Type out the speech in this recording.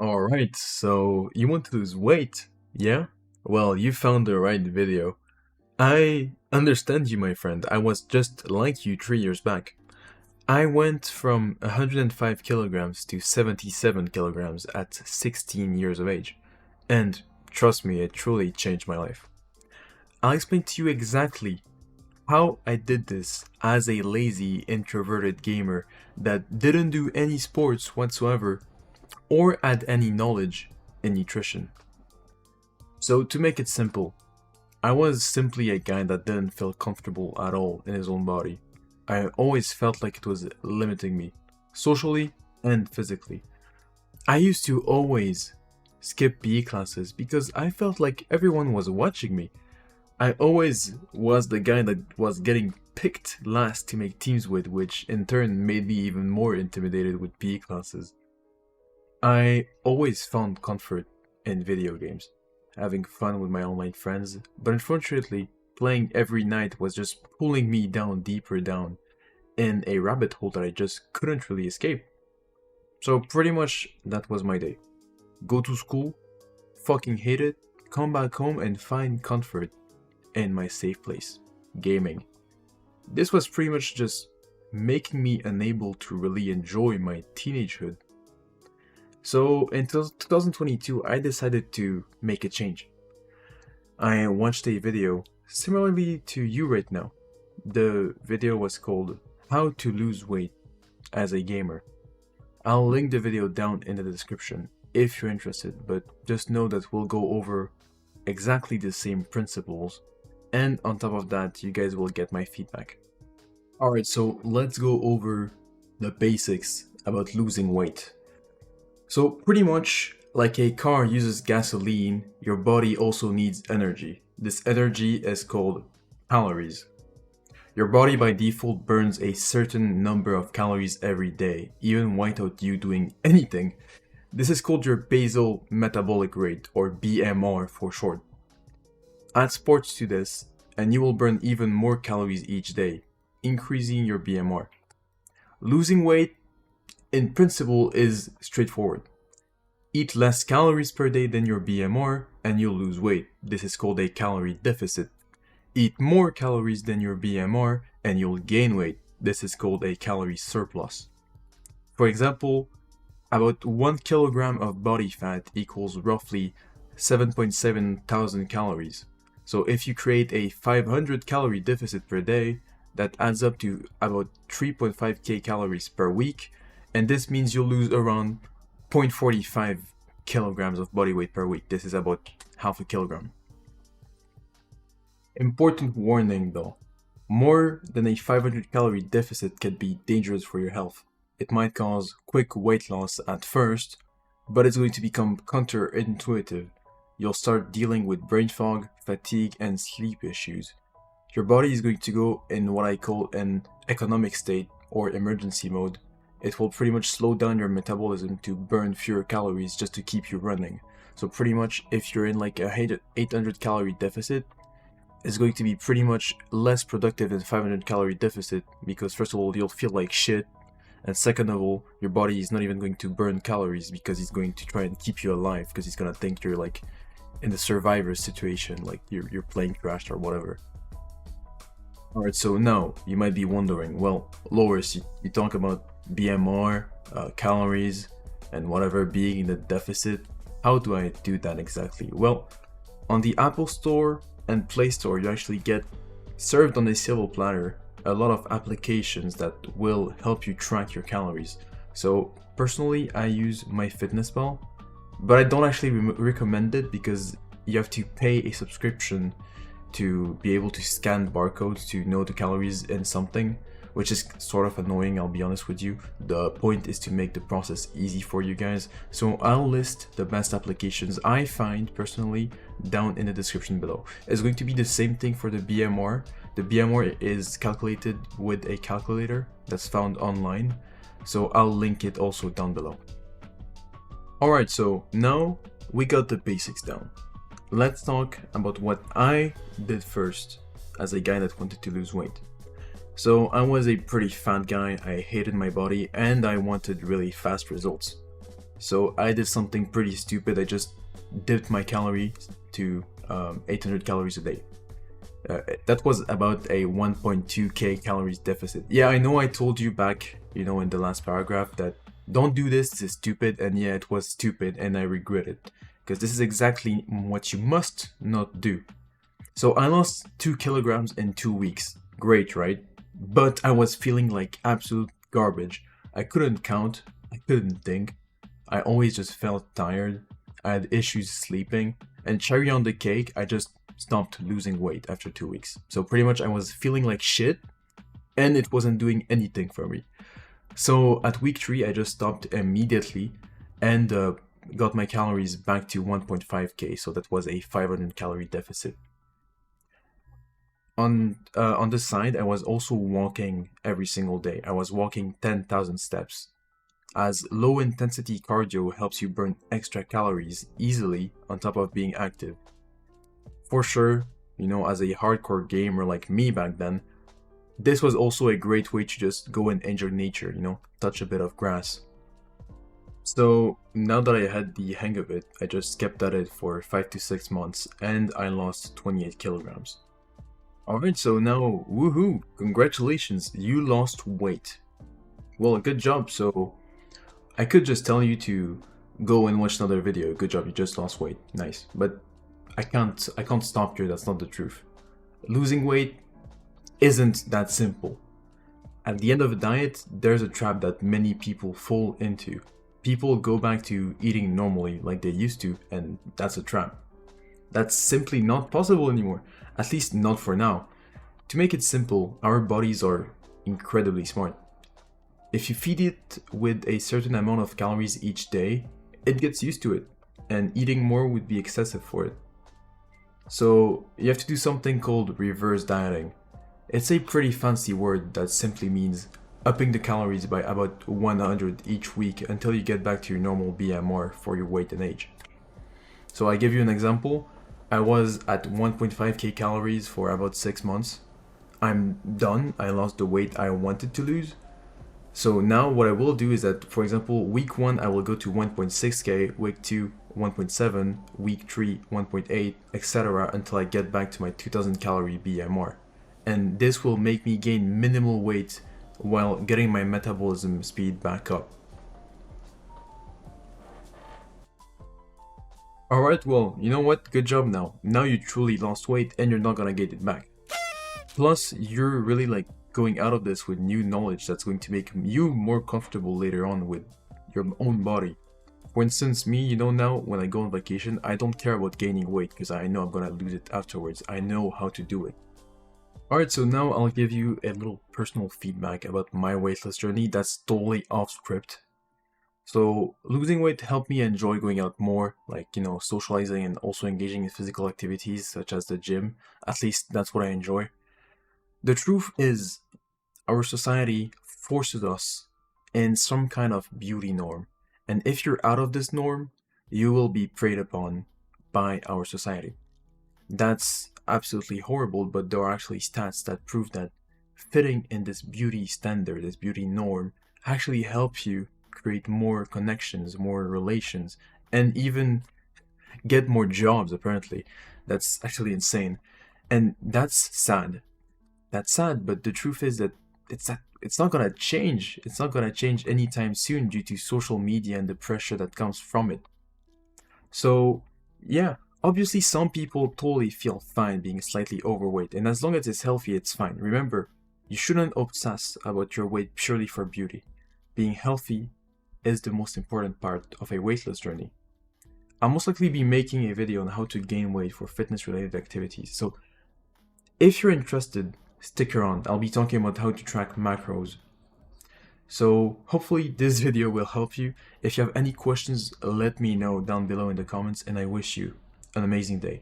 Alright, so you want to lose weight, yeah? Well, you found the right video. I understand you, my friend. I was just like you 3 years back. I went from 105 kilograms to 77 kilograms at 16 years of age. And trust me, it truly changed my life. I'll explain to you exactly how I did this as a lazy, introverted gamer that didn't do any sports whatsoever or had any knowledge in nutrition. So to make it simple, I was simply a guy that didn't feel comfortable at all in his own body. I always felt like it was limiting me, socially and physically. I used to always skip PE classes because I felt like everyone was watching me. I always was the guy that was getting picked last to make teams with, which in turn made me even more intimidated with PE classes. I always found comfort in video games, having fun with my online friends, but unfortunately, playing every night was just pulling me down deeper down in a rabbit hole that I just couldn't really escape. So pretty much that was my day. Go to school, fucking hate it, come back home and find comfort in my safe place, gaming. This was pretty much just making me unable to really enjoy my teenagehood. So in 2022, I decided to make a change. I watched a video similarly to you right now. The video was called How to Lose Weight as a Gamer. I'll link the video down in the description if you're interested, but just know that we'll go over exactly the same principles, and on top of that, you guys will get my feedback. Alright, so let's go over the basics about losing weight. So pretty much like a car uses gasoline, your body also needs energy. This energy is called calories. Your body by default burns a certain number of calories every day, even without you doing anything. This is called your basal metabolic rate, or BMR for short. Add sports to this, and you will burn even more calories each day, increasing your BMR. Losing weight in principle is straightforward. Eat less calories per day than your BMR and you'll lose weight. This is called a calorie deficit. Eat more calories than your BMR and you'll gain weight. This is called a calorie surplus. For example, about 1 kilogram of body fat equals roughly 7.7 thousand calories. So if you create a 500 calorie deficit per day, that adds up to about 3.5k calories per week, and this means you'll lose around 0.45 kilograms of body weight per week. This is about half a kilogram. Important warning though, more than a 500 calorie deficit can be dangerous for your health. It might cause quick weight loss at first, but it's going to become counterintuitive. You'll start dealing with brain fog, fatigue, and sleep issues. Your body is going to go in what I call an economic state or emergency mode. It will pretty much slow down your metabolism to burn fewer calories just to keep you running. So pretty much if you're in like a 800 calorie deficit, it's going to be pretty much less productive than 500 calorie deficit, because first of all, you'll feel like shit, and second of all, your body is not even going to burn calories because it's going to try and keep you alive, because it's gonna think you're like in the survivor situation, like you're playing crashed or whatever. Alright, so now you might be wondering, well, Loris, you talk about BMR, calories, and whatever being in the deficit. How do I do that exactly? Well, on the Apple Store and Play Store, you actually get served on a silver platter a lot of applications that will help you track your calories. So personally, I use MyFitnessPal, but I don't actually recommend it because you have to pay a subscription to be able to scan barcodes to know the calories in something, which is sort of annoying, I'll be honest with you. The point is to make the process easy for you guys. So I'll list the best applications I find personally down in the description below. It's going to be the same thing for the BMR. The BMR is calculated with a calculator that's found online, so I'll link it also down below. Alright, so now we got the basics down. Let's talk about what I did first as a guy that wanted to lose weight. So I was a pretty fat guy, I hated my body, and I wanted really fast results. So I did something pretty stupid. I just dipped my calories to 800 calories a day. That was about a 1.2k calories deficit. Yeah, I know I told you back, in the last paragraph that don't do this, this is stupid, and yeah, it was stupid and I regret it. Because this is exactly what you must not do. So I lost 2 kilograms in 2 weeks. Great, right? But I was feeling like absolute garbage. I couldn't count, I couldn't think. I always just felt tired. I had issues sleeping. And cherry on the cake, I just stopped losing weight after 2 weeks. So pretty much I was feeling like shit and it wasn't doing anything for me. So at week 3, I just stopped immediately and got my calories back to 1.5k. So that was a 500 calorie deficit. On the side, I was also walking every single day. I was walking 10,000 steps, as low intensity cardio helps you burn extra calories easily on top of being active. For sure, as a hardcore gamer like me back then, this was also a great way to just go and enjoy nature, touch a bit of grass. So now that I had the hang of it, I just kept at it for 5 to 6 months and I lost 28 kilograms. Alright, so now, woohoo, congratulations, you lost weight. Well, good job. So I could just tell you to go and watch another video. Good job, you just lost weight. Nice. But I can't stop here. That's not the truth. Losing weight isn't that simple. At the end of a diet, there's a trap that many people fall into. People go back to eating normally like they used to, and that's a trap. That's simply not possible anymore, at least not for now. To make it simple, our bodies are incredibly smart. If you feed it with a certain amount of calories each day, it gets used to it, and eating more would be excessive for it. So you have to do something called reverse dieting. It's a pretty fancy word that simply means upping the calories by about 100 each week until you get back to your normal BMR for your weight and age. So I give you an example. I was at 1.5k calories for about 6 months. I'm done. I lost the weight I wanted to lose. So now what I will do is that, for example, week 1 I will go to 1.6k, week 2 1.7, week 3 1.8, etc. until I get back to my 2000 calorie BMR. And this will make me gain minimal weight while getting my metabolism speed back up. Alright, well, you know what? Good job now. Now you truly lost weight and you're not gonna get it back. Plus, you're really like going out of this with new knowledge that's going to make you more comfortable later on with your own body. For instance, me, now when I go on vacation, I don't care about gaining weight because I know I'm gonna lose it afterwards. I know how to do it. Alright, so now I'll give you a little personal feedback about my weight loss journey that's totally off script. So losing weight helped me enjoy going out more, like, socializing and also engaging in physical activities such as the gym. At least that's what I enjoy. The truth is, our society forces us in some kind of beauty norm. And if you're out of this norm, you will be preyed upon by our society. That's absolutely horrible, but there are actually stats that prove that fitting in this beauty standard, this beauty norm, actually helps you create more connections, more relations, and even get more jobs, apparently. That's actually insane. And that's sad. That's sad, but the truth is that it's not gonna change. It's not gonna change anytime soon due to social media and the pressure that comes from it. So, yeah, obviously some people totally feel fine being slightly overweight, and as long as it's healthy, it's fine. Remember, you shouldn't obsess about your weight purely for beauty. Being healthy is the most important part of a weight loss journey. I'll most likely be making a video on how to gain weight for fitness related activities, so if you're interested, stick around. I'll be talking about how to track macros. So hopefully this video will help you. If you have any questions, let me know down below in the comments, and I wish you an amazing day.